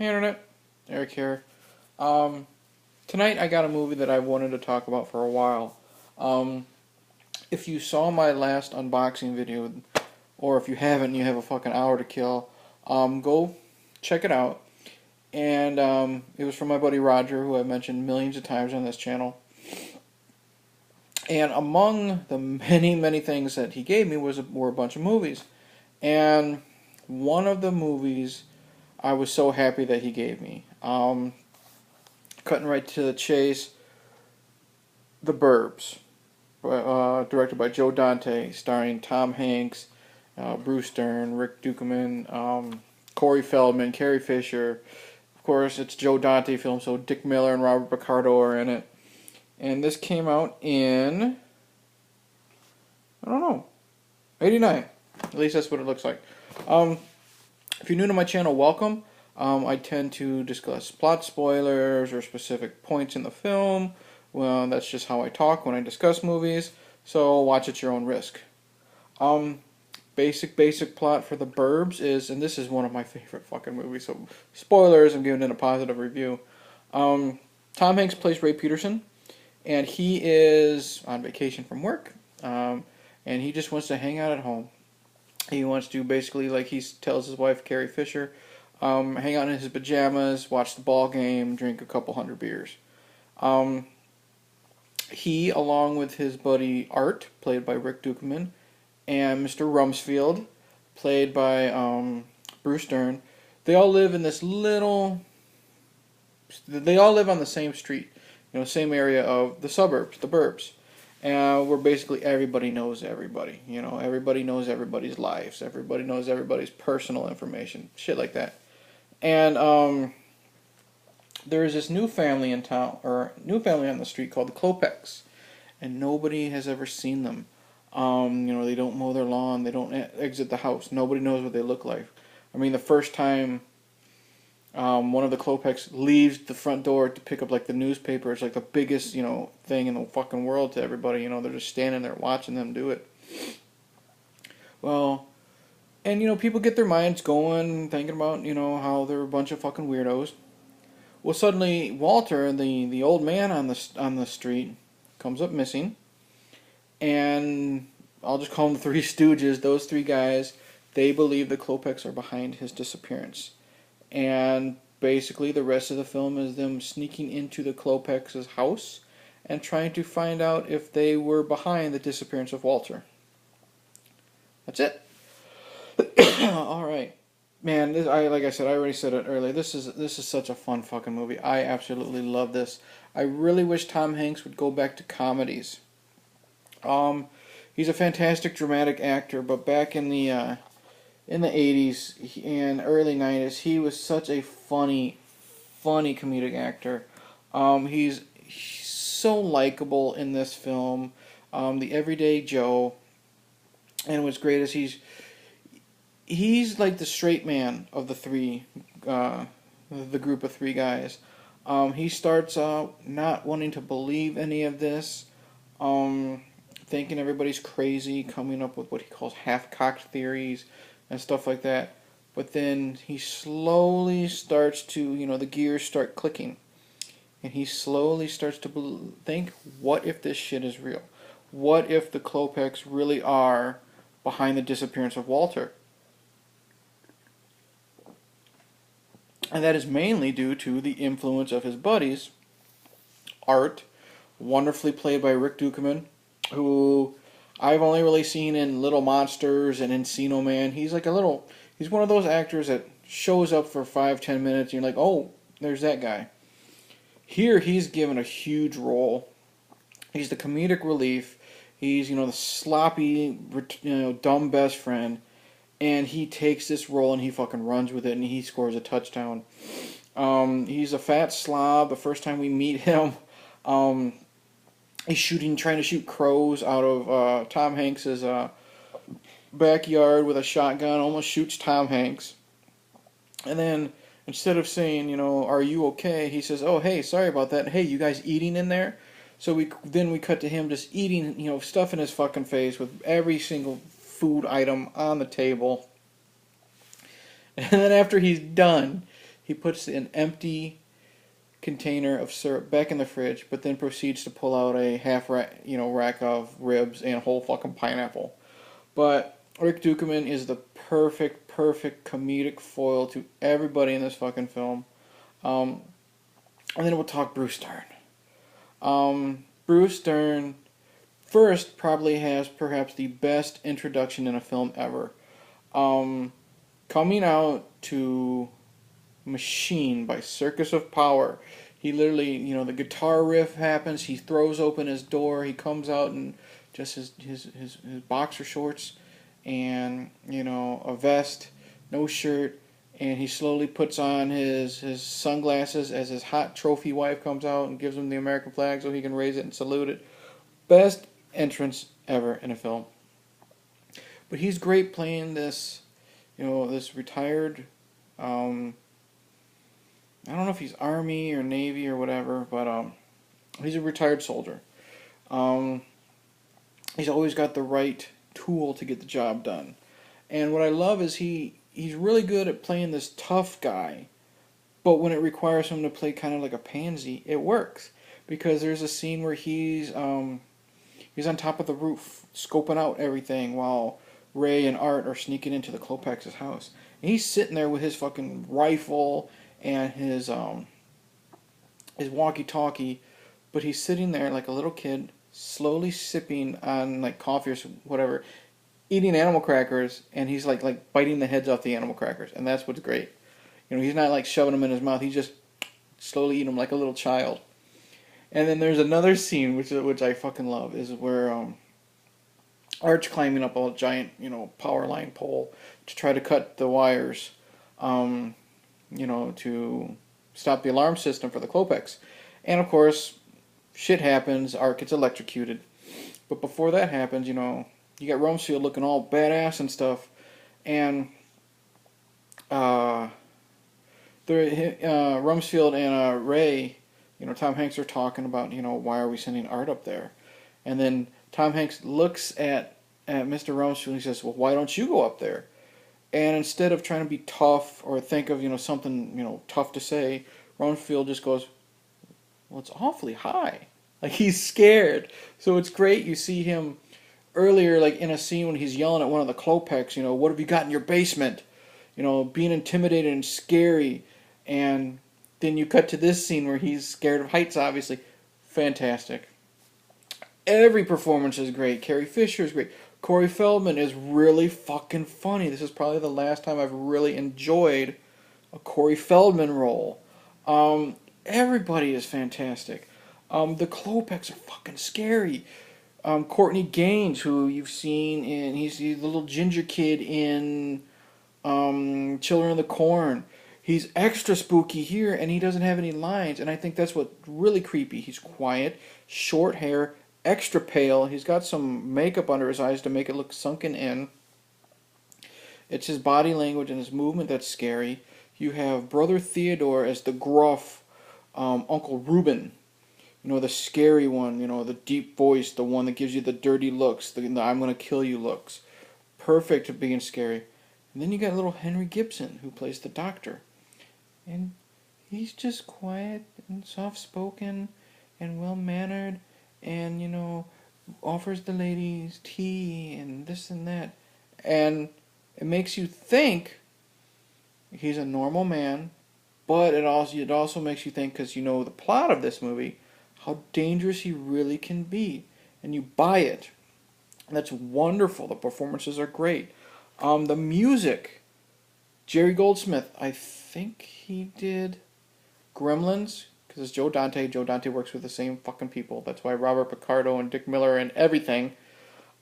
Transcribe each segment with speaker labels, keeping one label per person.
Speaker 1: Hey Internet, Eric here. Tonight I got a movie that I wanted to talk about for a while. If you saw my last unboxing video, or if you haven't and you have a fucking hour to kill, go check it out. And it was from my buddy Roger, who I've mentioned millions of times on this channel. And among the many, many things that he gave me were a bunch of movies. And one of the movies I was so happy that he gave me. Cutting right to the chase, The Burbs, directed by Joe Dante, starring Tom Hanks, Bruce Dern, Rick Ducommun, Corey Feldman, Carrie Fisher. Of course, it's Joe Dante film, so Dick Miller and Robert Picardo are in it. And this came out in, I don't know, 89. At least that's what it looks like. If you're new to my channel, welcome. I tend to discuss plot spoilers or specific points in the film. Well, that's just how I talk when I discuss movies, so watch at your own risk. Basic plot for The Burbs is, and this is one of my favorite fucking movies, so spoilers, I'm giving it a positive review. Tom Hanks plays Ray Peterson, and he is on vacation from work, and he just wants to hang out at home. He wants to basically, like he tells his wife, Carrie Fisher, hang out in his pajamas, watch the ball game, drink a couple hundred beers. He, along with his buddy Art, played by Rick Ducommun, and Mr. Rumsfield, played by Bruce Dern, they all live in this little... They all live on the same street, same area of the suburbs, the burbs. Where basically everybody knows everybody. Everybody knows everybody's lives. Everybody knows everybody's personal information. Shit like that. And there's this new family in town, or new family on the street called the Klopeks. And nobody has ever seen them. They don't mow their lawn. They don't exit the house. Nobody knows what they look like. I mean, the first time one of the Klopeks leaves the front door to pick up like the newspaper, it's like the biggest, thing in the fucking world to everybody. They're just standing there watching them do it. Well, and people get their minds going, thinking about, how they're a bunch of fucking weirdos. Well, suddenly Walter, the old man on the street, comes up missing. And I'll just call them the Three Stooges. Those three guys, they believe the Klopeks are behind his disappearance. And basically the rest of the film is them sneaking into the Klopeks' house and trying to find out if they were behind the disappearance of Walter. That's it. Alright. Man, like I said, I already said it earlier, this is such a fun fucking movie. I absolutely love this. I really wish Tom Hanks would go back to comedies. He's a fantastic dramatic actor, but back in the 80s and early 90s, he was such a funny comedic actor. He's so likable in this film, the everyday Joe, and what's great is he's like the straight man of the three, the group of three guys. He starts out not wanting to believe any of this, thinking everybody's crazy, coming up with what he calls half-cocked theories and stuff like that. But then he slowly starts to, the gears start clicking. And he slowly starts to think, what if this shit is real? What if the Klopeks really are behind the disappearance of Walter? And that is mainly due to the influence of his buddies, Art, wonderfully played by Rick Ducommun, who I've only really seen in Little Monsters and Encino Man. He's one of those actors that shows up for 5-10 minutes and you're like, oh, there's that guy. Here he's given a huge role. He's the comedic relief. He's, the sloppy, dumb best friend. And he takes this role and he fucking runs with it and he scores a touchdown. He's a fat slob. The first time we meet him, he's trying to shoot crows out of Tom Hanks' backyard with a shotgun, almost shoots Tom Hanks. And then, instead of saying, are you okay, he says, oh, hey, sorry about that. Hey, you guys eating in there? So we cut to him just eating, stuff in his fucking face with every single food item on the table. And then after he's done, he puts an empty container of syrup back in the fridge, but then proceeds to pull out a half rack of ribs and a whole fucking pineapple. But Rick Ducommun is the perfect comedic foil to everybody in this fucking film. And then we'll talk Bruce Dern. Bruce Dern first probably has perhaps the best introduction in a film ever. Coming out to Machine by Circus of Power. He literally, the guitar riff happens, he throws open his door, he comes out in just his boxer shorts and, a vest, no shirt, and he slowly puts on his sunglasses as his hot trophy wife comes out and gives him the American flag so he can raise it and salute it. Best entrance ever in a film. But he's great playing this, this retired, I don't know if he's Army or Navy or whatever, but he's a retired soldier. He's always got the right tool to get the job done. And what I love is he's really good at playing this tough guy, but when it requires him to play kind of like a pansy, it works. Because there's a scene where he's on top of the roof, scoping out everything while Ray and Art are sneaking into the Klopeks' house. And he's sitting there with his fucking rifle and his walkie-talkie, but he's sitting there like a little kid, slowly sipping on like coffee or whatever, eating animal crackers, and he's like biting the heads off the animal crackers, and that's what's great. He's not like shoving them in his mouth; he's just slowly eating them like a little child. And then there's another scene which I fucking love, is where Art's climbing up a giant power line pole to try to cut the wires. To stop the alarm system for the Klopeks. And of course, shit happens, Art gets electrocuted. But before that happens, you got Rumsfield looking all badass and stuff. And Rumsfield and Ray, Tom Hanks are talking about, why are we sending Art up there? And then Tom Hanks looks at Mr. Rumsfield and he says, well, why don't you go up there? And instead of trying to be tough or think of, something, tough to say, Rumsfield just goes, well, it's awfully high. Like, he's scared. So it's great. You see him earlier, like, in a scene when he's yelling at one of the Klopeks, what have you got in your basement? Being intimidated and scary. And then you cut to this scene where he's scared of heights, obviously. Fantastic. Every performance is great. Carrie Fisher is great. Corey Feldman is really fucking funny. This is probably the last time I've really enjoyed a Corey Feldman role. Everybody is fantastic. The Klopeks are fucking scary. Courtney Gaines, who you've seen in, he's the little ginger kid in Children of the Corn. He's extra spooky here, and he doesn't have any lines, and I think that's what's really creepy. He's quiet, short hair, extra pale. He's got some makeup under his eyes to make it look sunken in. It's his body language and his movement that's scary. You have Brother Theodore as the gruff Uncle Reuben. The scary one, the deep voice, the one that gives you the dirty looks, the I'm going to kill you looks. Perfect at being scary. And then you got little Henry Gibson, who plays the doctor. And he's just quiet and soft-spoken and well-mannered, and, offers the ladies tea and this and that. And it makes you think he's a normal man, but it also makes you think, because the plot of this movie, how dangerous he really can be. And you buy it. And that's wonderful. The performances are great. The music, Jerry Goldsmith, I think he did Gremlins, because it's Joe Dante. Joe Dante works with the same fucking people. That's why Robert Picardo and Dick Miller and everything.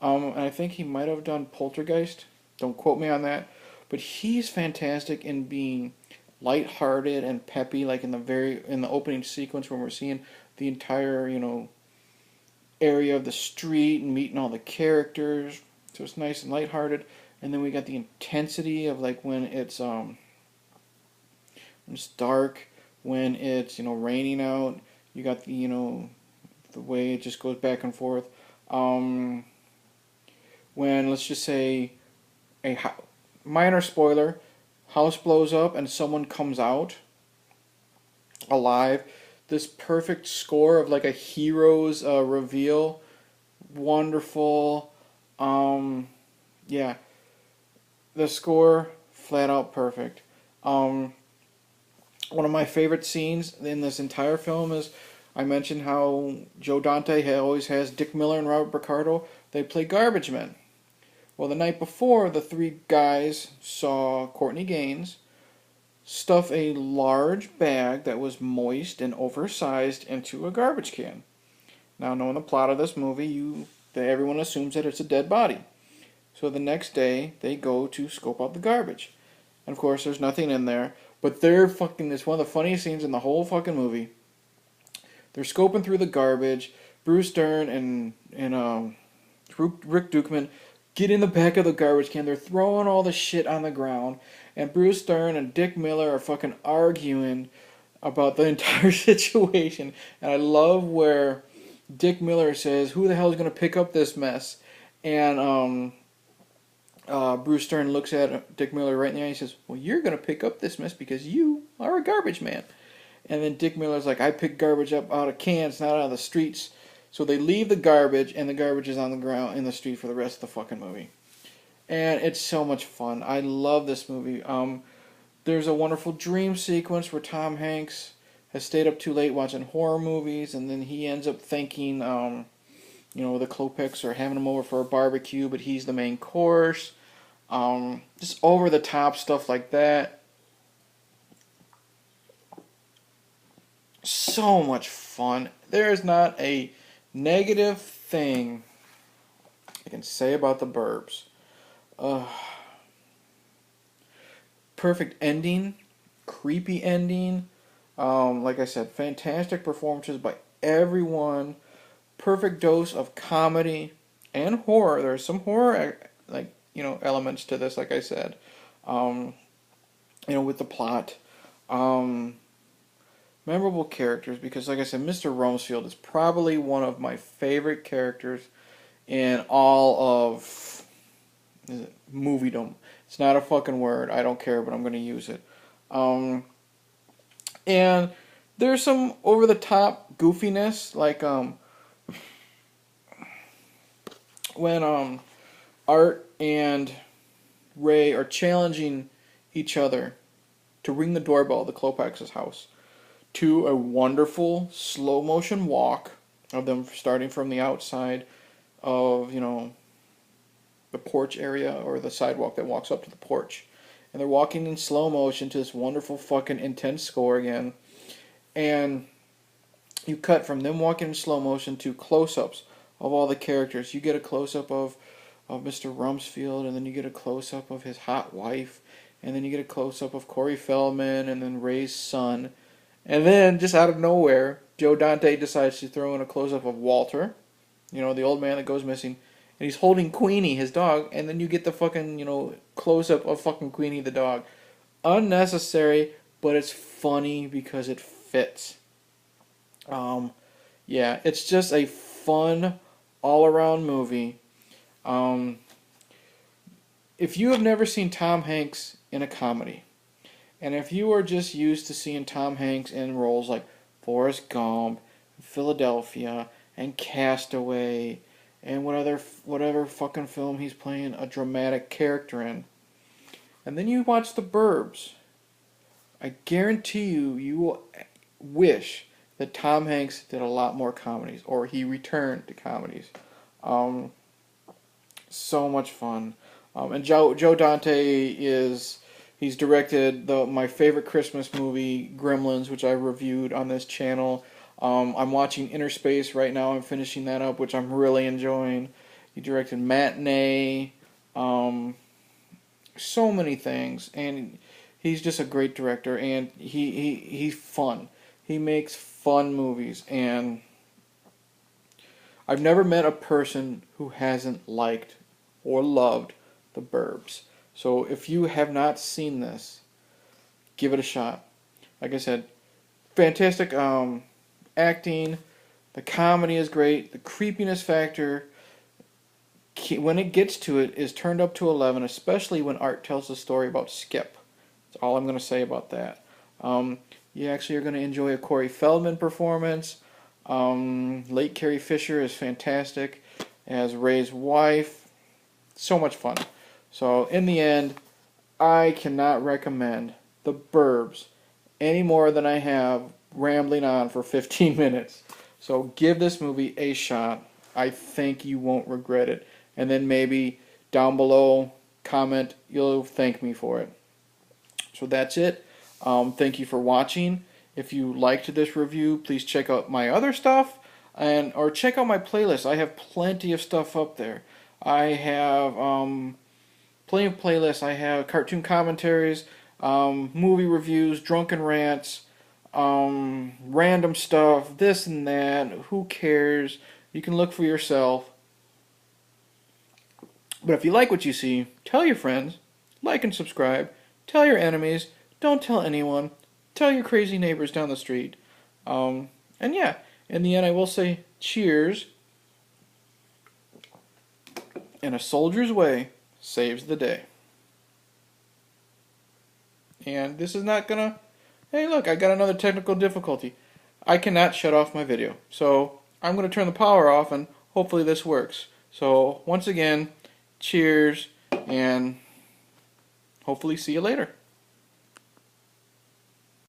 Speaker 1: And I think he might have done Poltergeist. Don't quote me on that. But he's fantastic in being lighthearted and peppy, like in the opening sequence when we're seeing the entire, area of the street and meeting all the characters. So it's nice and lighthearted. And then we got the intensity of like when it's dark, when it's raining out. You got the the way it just goes back and forth. When, let's just say, minor spoiler, house blows up and someone comes out alive. This perfect score of like a hero's reveal, wonderful. Um, yeah, the score flat out perfect. Um, One of my favorite scenes in this entire film is I mentioned how Joe Dante always has Dick Miller and Robert Picardo. They play garbage men. Well, the night before, the three guys saw Courtney Gaines stuff a large bag that was moist and oversized into a garbage can. Now, knowing the plot of this movie, everyone assumes that it's a dead body. So the next day, they go to scope out the garbage. And of course, there's nothing in there. But it's one of the funniest scenes in the whole fucking movie. They're scoping through the garbage. Bruce Dern and Rick Ducommun get in the back of the garbage can. They're throwing all the shit on the ground. And Bruce Dern and Dick Miller are fucking arguing about the entire situation. And I love where Dick Miller says, "Who the hell is going to pick up this mess?" And Bruce Dern looks at Dick Miller right in the eye and says, "Well, you're going to pick up this mess because you are a garbage man." And then Dick Miller's like, "I pick garbage up out of cans, not out of the streets." So they leave the garbage, and the garbage is on the ground in the street for the rest of the fucking movie. And it's so much fun. I love this movie. There's a wonderful dream sequence where Tom Hanks has stayed up too late watching horror movies, and then he ends up thanking, the Klopeks are having him over for a barbecue, but he's the main course. Just over the top stuff like that. So much fun. There is not a negative thing I can say about the Burbs. Perfect ending, creepy ending. Like I said, fantastic performances by everyone. Perfect dose of comedy and horror. There's some horror, elements to this. Like I said, with the plot. Memorable characters because, like I said, Mr. Rumsfield is probably one of my favorite characters in all of moviedom. It's not a fucking word. I don't care, but I'm going to use it. And there's some over-the-top goofiness, like when Art and Ray are challenging each other to ring the doorbell at the Klopeks' house to a wonderful slow-motion walk of them starting from the outside of, the porch area or the sidewalk that walks up to the porch. And they're walking in slow motion to this wonderful fucking intense score again. And you cut from them walking in slow motion to close-ups of all the characters. You get a close-up of Mr. Rumsfield, and then you get a close-up of his hot wife, and then you get a close-up of Corey Feldman, and then Ray's son. And then, just out of nowhere, Joe Dante decides to throw in a close-up of Walter, the old man that goes missing, and he's holding Queenie, his dog, and then you get the fucking, close-up of fucking Queenie the dog. Unnecessary, but it's funny because it fits. It's just a fun, all-around movie. If you have never seen Tom Hanks in a comedy, and if you are just used to seeing Tom Hanks in roles like Forrest Gump, Philadelphia, and Castaway, and whatever fucking film he's playing a dramatic character in, and then you watch The Burbs, I guarantee you will wish that Tom Hanks did a lot more comedies, or he returned to comedies. So much fun. And Joe Dante he's directed my favorite Christmas movie, Gremlins, which I reviewed on this channel. I'm watching Interspace right now. I'm finishing that up, which I'm really enjoying. He directed Matinee. So many things, and he's just a great director, and he's fun. He makes fun movies, and I've never met a person who hasn't liked or loved The Burbs. So if you have not seen this, give it a shot. Like I said, fantastic acting. The comedy is great. The creepiness factor, when it gets to it, is turned up to 11, especially when Art tells the story about Skip. That's all I'm going to say about that. You actually are going to enjoy a Corey Feldman performance. Late Carrie Fisher is fantastic as Ray's wife. So much fun. So in the end, I cannot recommend The Burbs any more than I have rambling on for 15 minutes. So give this movie a shot. I think you won't regret it. And then maybe down below, comment, you'll thank me for it. So that's it. Thank you for watching. If you liked this review, please check out my other stuff or check out my playlist. I have plenty of stuff up there. I have plenty of playlists. I have cartoon commentaries, movie reviews, drunken rants, random stuff, this and that. Who cares? You can look for yourself. But if you like what you see, tell your friends, like and subscribe, tell your enemies, don't tell anyone, tell your crazy neighbors down the street. And yeah, in the end I will say cheers, and a soldier's way saves the day. And this is not gonna, hey look, I got another technical difficulty. I cannot shut off my video. So I'm gonna turn the power off and hopefully this works. So once again, cheers, and hopefully see you later.